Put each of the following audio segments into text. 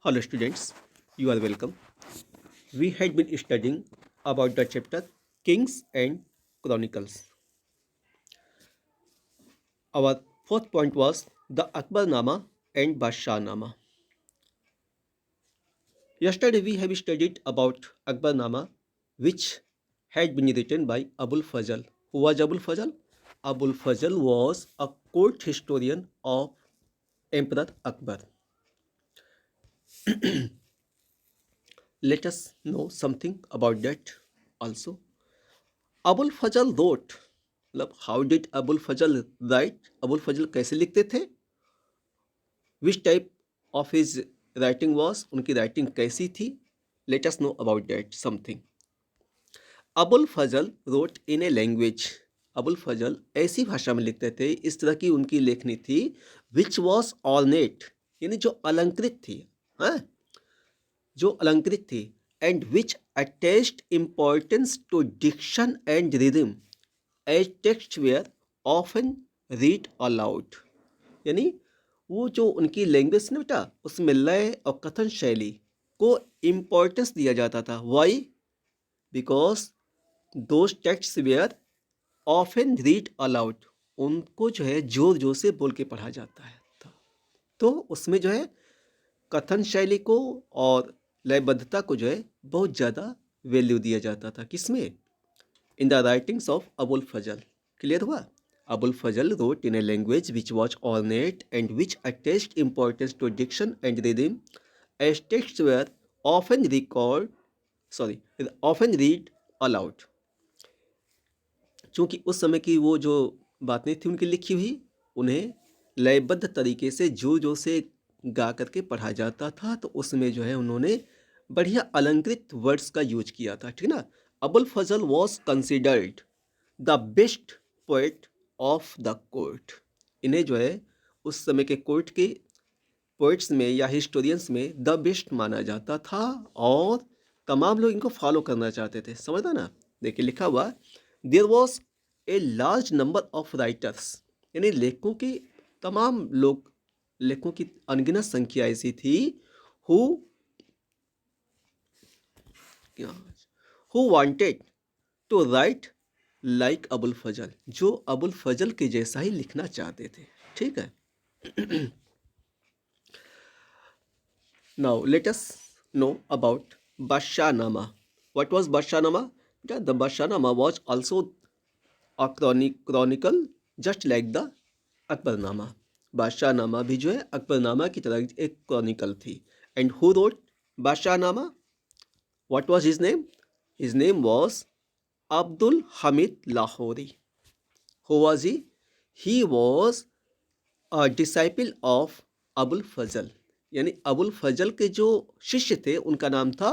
Hello students, you are welcome. We had been studying about the chapter Kings and Chronicles. Our fourth point was the Akbarnama and Bashanama. Yesterday we have studied about Akbarnama which had been written by Abul Fazl. Who was Abul Fazl? Abul Fazl was a court historian of Emperor Akbar. Let us know something about that also. Abul Fazl wrote मतलब how did Abul Fazl write Abul Fazl कैसे लिखते थे which type of his writing was उनकी writing कैसी थी let us know about that something Abul Fazl wrote in a language Abul Fazl ऐसी भाषा में लिखते थे इस तरह की उनकी लेखनी थी विच वॉज ऑर्नेट यानी जो अलंकृत थी हाँ जो अलंकृत थी and which attached importance to diction and rhythm as text were often read aloud यानी वो जो उनकी लैंग्वेज ना बेटा उसमें लय और कथन शैली को इम्पोर्टेंस दिया जाता था why because those text were often read aloud उनको जो है जोर जोर से बोल के पढ़ा जाता है था तो उसमें जो है कथन शैली को और लयबद्धता को जो है बहुत ज़्यादा वैल्यू दिया जाता था किसमें in the writings of Abul Fazl clear हुआ Abul Fazl wrote in a language which was ornate and which attached importance to diction and rhythm, as texts were often often read aloud. चूंकि उस समय की वो जो बातें थी उनकी लिखी हुई उन्हें लयबद्ध तरीके से जोर जोर से गा करके पढ़ा जाता था तो उसमें जो है उन्होंने बढ़िया अलंकृत वर्ड्स का यूज किया था ठीक ना Abul Fazl was considered the best poet of the court इन्हें जो है उस समय के कोर्ट के पोइट्स में या हिस्टोरियंस में द बेस्ट माना जाता था और तमाम लोग इनको फॉलो करना चाहते थे समझना ना देखिए लिखा हुआ there was a large number of writers यानी लेखकों की तमाम लोग लेखकों की अनगिनत संख्या ऐसी थी who wanted to write like Abul Fazl जो अबुल फजल के जैसा ही लिखना चाहते थे ठीक है now let us know about Badshahnama what was Badshahnama the Badshahnama was also a chronicle just like the Akbarnama Badshahnama भी जो है अकबरनामा की तरह एक क्रॉनिकल थी and who wrote Badshahnama what was his name was Abdul Hamid Lahori. Who was he? He was a disciple of Abul Fazl यानी अबुल फजल के जो शिष्य थे उनका नाम था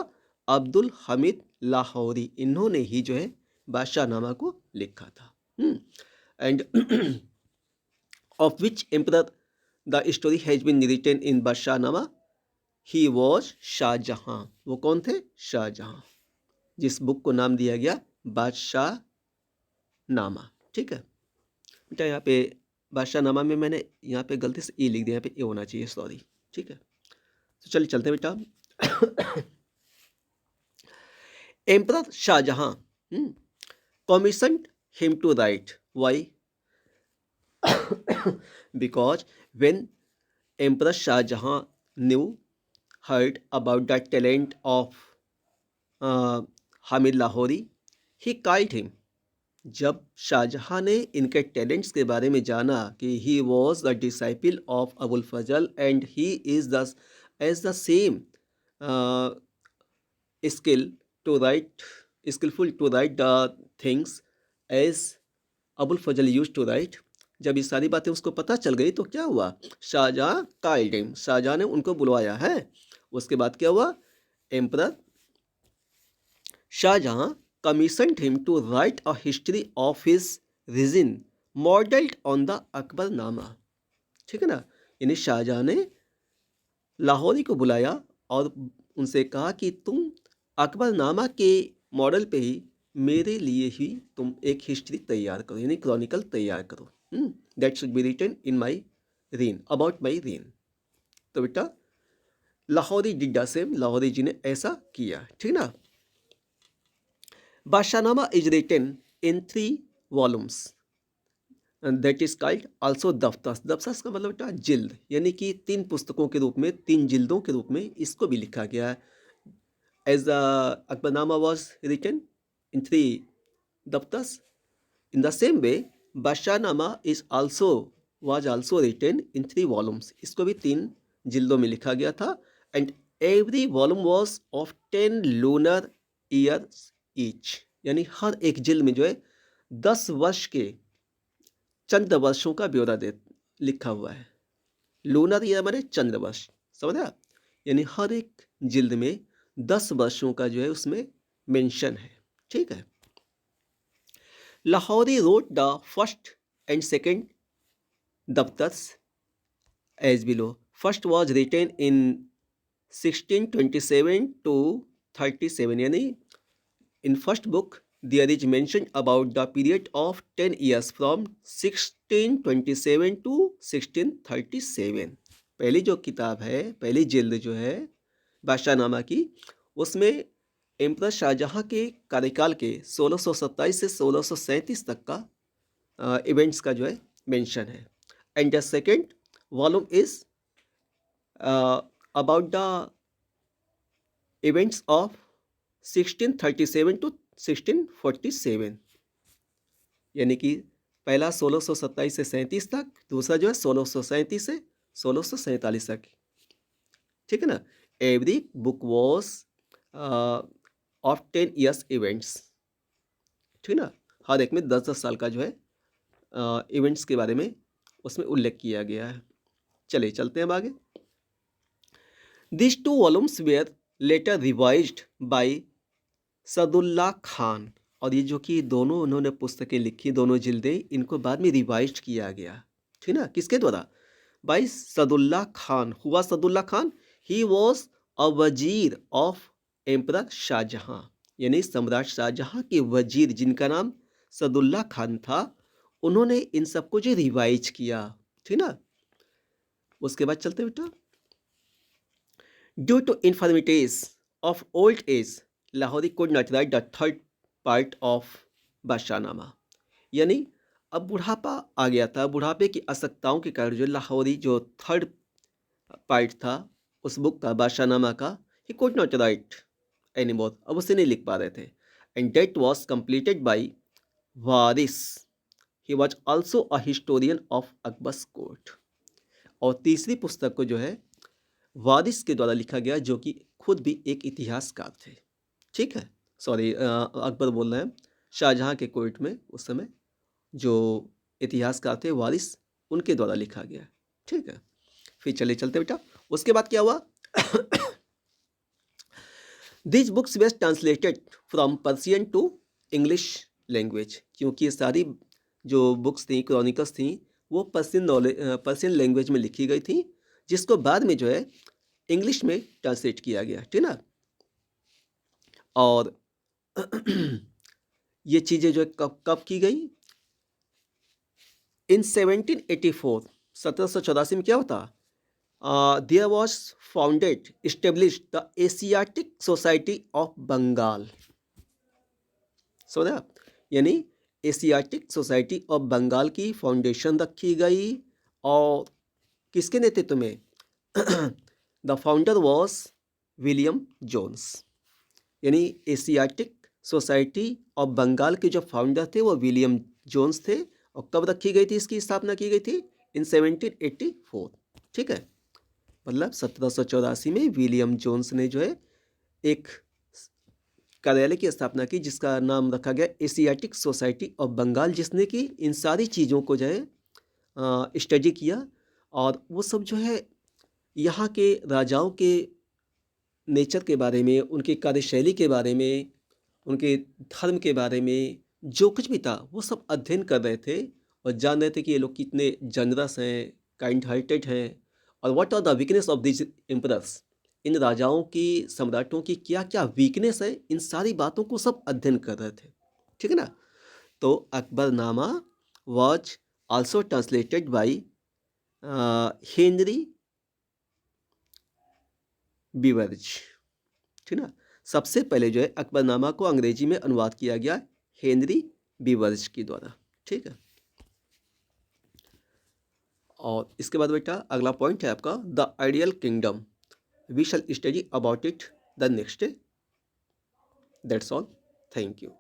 अब्दुल हमीद लाहौरी इन्होंने ही जो है बादशाहनामा को लिखा था and of which emperor the story has been written in Badshahnama he was Shahjahan वो कौन थे शाहजहां जिस बुक को नाम दिया गया बादशाह नामा ठीक है बेटा यहाँ पे बादशाह नामा में मैंने यहाँ पे गलती से ई लिख दिया यहाँ पे ए होना चाहिए सॉरी ठीक है तो चलिए चलते बेटा emperor Shahjahan commissioned him to write why because when emperor Shahjahan knew heard about the talent of Hamid Lahori he called him जब शाहजहां ने इनके टैलेंट्स के बारे में जाना कि he was the disciple of Abul Fazl and he is the as the same skillful to write the things as Abul Fazl use to write जब ये सारी बातें उसको पता चल गई तो क्या हुआ शाहजहां काल्ड हिम शाहजहां ने उनको बुलवाया है उसके बाद क्या हुआ emperor Shahjahan commissioned him to write a history of his reign modeled on the Akbarnama ठीक है ना यानी शाहजहां ने लाहौरी को बुलाया और उनसे कहा कि तुम अकबरनामा के मॉडल पे ही मेरे लिए ही तुम एक हिस्ट्री तैयार करो यानी क्रॉनिकल तैयार करो that should be written in my reign about my reign तो बेटा Lahori did the same, Lahori ji ने ऐसा किया, ठीक ना। Badshahnama is written in 3 volumes that is called also दफ्तस। दफ्तस का मतलब बेटा जिल्द, यानी कि 3 पुस्तकों के रूप में, 3 जिल्दों के रूप में इसको भी लिखा गया है। As the Akbarnama was written in 3 दफ्तस, in the same way Badshahnama is also was also written in 3 volumes, इसको भी 3 जिल्दों में लिखा गया था। and every volume was of 10 lunar years each, यानी हर एक जिल्द में जो है 10 वर्ष के चंद्र वर्षों का ब्यौरा दे लिखा हुआ है। लूनर ईयर माने चंद्र वर्ष, समझा। यानी हर एक जिल्द में 10 वर्षों का जो है उसमें मेंशन है, ठीक है। Lahori wrote the first and second Daptars as below. First was written in 1627 to 37, यानी in first book there is mention about the period of 10 years from 1627 to 1637। पहली जो किताब है, पहली जिल्द जो है बादशाहनामा की, उसमें एम्परर शाहजहां के कार्यकाल के 1627 से 1637 तक का इवेंट्स का जो है मेंशन है। And the second volume is about the events of 1637 to 1647, यानी कि पहला 1627 से 37 तक, दूसरा जो है 1637 से 1647 तक, ठीक है ना। Every book was of 10 years events, ठीक है ना। हर एक में 10-10 साल का जो है इवेंट्स के बारे में उसमें उल्लेख किया गया है। चलिए चलते हैं अब आगे। This 2 volumes were later revised by Sadullah Khan, और ये जो कि दोनों उन्होंने पुस्तकें लिखी, दोनों जिल्दें, इनको बाद में रिवाइज किया गया, ठीक ना। किसके द्वारा? बाय सदुल्ला खान। हुआ Saadulla Khan, he was a वजीर ऑफ एम्परर शाहजहां, यानी सम्राट शाहजहां के वजीर जिनका नाम सदुल्ला खान था, उन्होंने इन सबको जो रिवाइज किया, ठीक ना। उसके बाद चलते बेटा। Due to infirmities of old age Lahori could not write the third part of Badshahnama, यानी अब बुढ़ापा आ गया था, बुढ़ापे की आवश्यकताओं के कारण जो लाहौरी जो थर्ड पार्ट था उस बुक का, बादशाहनामा का, he could not right anymore, अब उसे नहीं लिख पा रहे थे। And that was completed by Waris, he was also a historian of Akbar's court. और तीसरी पुस्तक को जो है वारिस के द्वारा लिखा गया, जो कि खुद भी एक इतिहासकार थे, ठीक है। सॉरी, अकबर बोल रहे हैं, शाहजहां के कोर्ट में उस समय जो इतिहासकार थे वारिस, उनके द्वारा लिखा गया, ठीक है। फिर चले चलते बेटा, उसके बाद क्या हुआ? These books were translated from Persian to English language, क्योंकि ये सारी जो बुक्स थी, क्रॉनिकल्स थी, वो पर्शियन लैंग्वेज में लिखी गई थी, जिसको बाद में जो है इंग्लिश में ट्रांसलेट किया गया, ठीक ना। और ये चीज़ें जो है कब कब की गई? इन 1784, 1784 में क्या होता? There was founded established the Asiatic Society of Bengal, समझा। यानी एशियाटिक सोसाइटी ऑफ बंगाल की फाउंडेशन रखी गई, और किसके नेतृत्व में? The founder was William Jones, यानी एशियाटिक सोसाइटी ऑफ बंगाल के जो फाउंडर थे वो विलियम जोन्स थे। और कब रखी गई थी, इसकी स्थापना की गई थी? इन 1784, ठीक है। मतलब 1784 में विलियम जोन्स ने जो है एक कार्यालय की स्थापना की, जिसका नाम रखा गया एशियाटिक सोसाइटी ऑफ बंगाल, जिसने कि इन सारी चीज़ों को जो है स्टडी किया, और वो सब जो है यहाँ के राजाओं के नेचर के बारे में, उनकी कार्यशैली के बारे में, उनके धर्म के बारे में, जो कुछ भी था वो सब अध्ययन कर रहे थे, और जान रहे थे कि ये लोग कितने जनरस हैं, काइंड हार्टेड हैं, और what are the weakness of this emperors, इन राजाओं की, सम्राटों की क्या क्या वीकनेस है, इन सारी बातों को सब अध्ययन कर रहे थे, ठीक है ना। तो Akbarnama was also translated by Henry Beveridge, ठीक ना। सबसे पहले जो है अकबरनामा को अंग्रेजी में अनुवाद किया गया हेनरी बीवर्ज के द्वारा, ठीक है। और इसके बाद बेटा अगला पॉइंट है आपका the ideal kingdom, we shall study about it the next day. That's all, thank you.